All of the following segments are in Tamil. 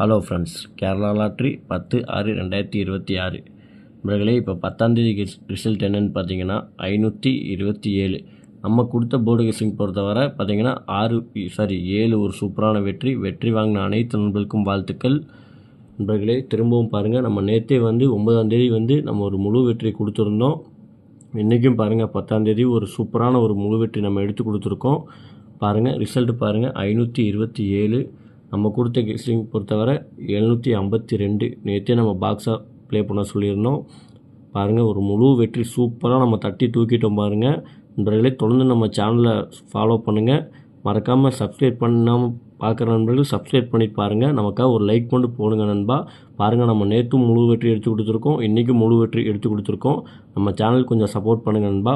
ஹலோ ஃப்ரெண்ட்ஸ், கேரளா லாட்ரி 10/6/2026 நண்பர்களே. இப்போ 10ஆம் தேதி ரிசல்ட் என்னென்னு பார்த்தீங்கன்னா 527. நம்ம கொடுத்த போர்டு கெஸ்ஸிங் பொறுத்தவரை பார்த்தீங்கன்னா 7 ஒரு சூப்பரான வெற்றி வாங்கின அனைத்து நண்பர்களுக்கும் வாழ்த்துக்கள் நண்பர்களே. திரும்பவும் பாருங்கள், நம்ம நேற்றே 9ஆம் தேதி நம்ம ஒரு முழு வெற்றி கொடுத்துருந்தோம். இன்றைக்கும் பாருங்கள் 10ஆம் தேதி ஒரு சூப்பரான ஒரு முழு வெற்றி நம்ம எடுத்து கொடுத்துருக்கோம். பாருங்கள் ரிசல்ட்டு பாருங்கள், 527. நம்ம கொடுத்த கெஸ்ஸிங் பொறுத்தவரை 752. நேற்றே நம்ம பாக்ஸாக ப்ளே பண்ண சொல்லியிருந்தோம். பாருங்கள் ஒரு முழு வெற்றி சூப்பராக நம்ம தட்டி தூக்கிட்டோம். பாருங்கள் நண்பர்களே, தொடர்ந்து நம்ம சேனலை ஃபாலோ பண்ணுங்கள். மறக்காமல் சப்ஸ்கிரைப் பண்ணாமல் பார்க்குற நண்பர்கள் சப்ஸ்கிரைப் பண்ணிட்டு பாருங்கள். நமக்காக ஒரு லைக் கொண்டு போடுங்க நண்பா. பாருங்கள், நம்ம நேற்றும் முழு வெற்றி எடுத்து கொடுத்துருக்கோம், இன்றைக்கும் முழு வெற்றி எடுத்து கொடுத்துருக்கோம். நம்ம சேனல் கொஞ்சம் சப்போர்ட் பண்ணுங்கள் நண்பா.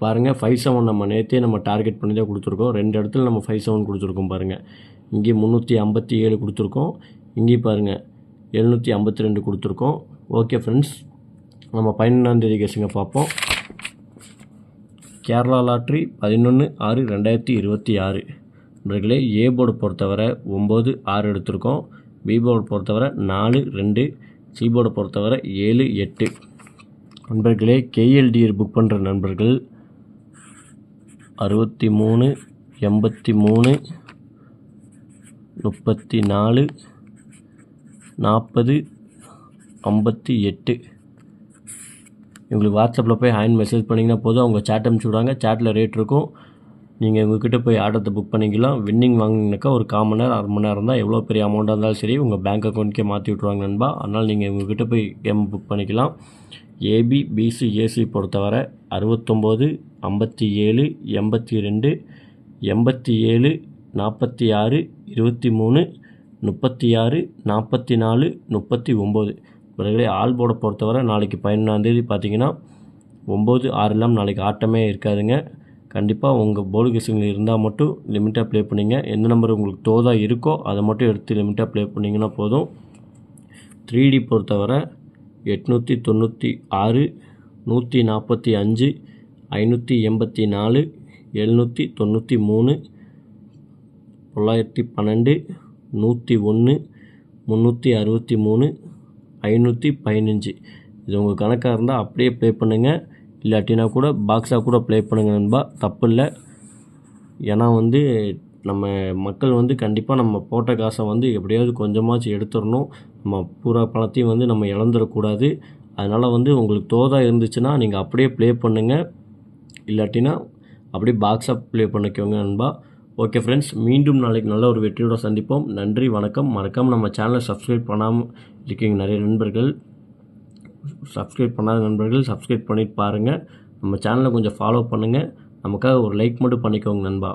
பாருங்கள் 5-7 நம்ம நேற்றே நம்ம டார்கெட் பண்ணி தான் கொடுத்துருக்கோம். 2 இடத்துல நம்ம 5-7 கொடுத்துருக்கோம். பாருங்கள் இங்கே 357 கொடுத்துருக்கோம், இங்கே பாருங்கள் 752 கொடுத்துருக்கோம். ஓகே ஃப்ரெண்ட்ஸ், நம்ம 11ஆம் தேதி கெஸ்ஸிங்க பார்ப்போம். கேரளா லாட்ரி 11/6/2026 நண்பர்களே. ஏ போர்டு பொறுத்தவரை 9-6 எடுத்திருக்கோம். பி போர்டு பொறுத்தவரை 4-2. சி போர்டு பொறுத்தவரை 7-8 நண்பர்களே. கேஎல்டிஆர் புக் பண்ணுற நண்பர்கள் 63, 83, 34, 40, 58 இவங்களுக்கு வாட்ஸ்அப்பில் போய் ஹேண்ட் மெசேஜ் பண்ணிங்கன்னா போதும், அவங்க சேட் அனுப்பிச்சி விடுவாங்க. சேட்டில் ரேட் இருக்கும், நீங்கள் உங்கள்கிட்ட போய் ஆர்டத்தை புக் பண்ணிக்கலாம். வின்னிங் வாங்கினாக்கா ஒரு 1/4 மணி நேரம் 1/2 மணி நேரம் தான், எவ்வளோ பெரிய அமௌண்ட்டாக இருந்தாலும் சரி உங்கள் பேங்க் அக்கௌண்ட்கே மாற்றி விட்ருவாங்க நண்பா. அதனால் நீங்கள் உங்கள்கிட்ட போய் கேம் புக் பண்ணிக்கலாம். ஏபி, பிசி, ஏசி பொறுத்தவரை 69, 57, 82, 87, 46, 23, 36, 44, 39 பிறகு ஆல் போர்டை பொறுத்தவரை நாளைக்கு 11ஆம் தேதி பார்த்தீங்கன்னா 9-6 நாளைக்கு ஆட்டமே இருக்காதுங்க. கண்டிப்பாக உங்கள் போர்டு கெஸ்ஸிங்கில் இருந்தால் மட்டும் லிமிட்டாக ப்ளே பண்ணிங்க. எந்த நம்பர் உங்களுக்கு தோதாக இருக்கோ அதை மட்டும் எடுத்து லிமிட்டாக ப்ளே பண்ணிங்கன்னா போதும். 3D பொறுத்தவரை 896, 145, 584, 793, 912, 101, 363, 515 இது உங்கள் கணக்காக இருந்தால் அப்படியே ப்ளே பண்ணுங்கள். இல்லாட்டினா கூட பாக்ஸாக கூட ப்ளே பண்ணுங்கள் நண்பா, தப்பு இல்லை. ஏன்னா நம்ம மக்கள் கண்டிப்பாக நம்ம போட்ட காசை எப்படியாவது கொஞ்சமாச்சும் எடுத்துடணும். நம்ம பூரா பணத்தையும் நம்ம இழந்துடக்கூடாது. அதனால் உங்களுக்கு தோதாக இருந்துச்சுன்னா நீங்கள் அப்படியே ப்ளே பண்ணுங்கள், இல்லாட்டினா அப்படியே பாக்ஸாக ப்ளே பண்ணிக்கோங்க நண்பா. ஓகே ஃப்ரெண்ட்ஸ், மீண்டும் நாளைக்கு நல்ல ஒரு வெற்றியோடு சந்திப்போம். நன்றி, வணக்கம். மறக்காமல் நம்ம சேனலை சப்ஸ்கிரைப் பண்ணாமல் இருக்கீங்க நிறைய நண்பர்கள். சப்ஸ்கிரைப் பண்ணாத நண்பர்கள் சப்ஸ்கிரைப் பண்ணிட்டு பாருங்கள். நம்ம சேனலை கொஞ்சம் ஃபாலோ பண்ணுங்கள். நமக்காக ஒரு லைக் மட்டும் பண்ணிக்கோங்க நண்பா.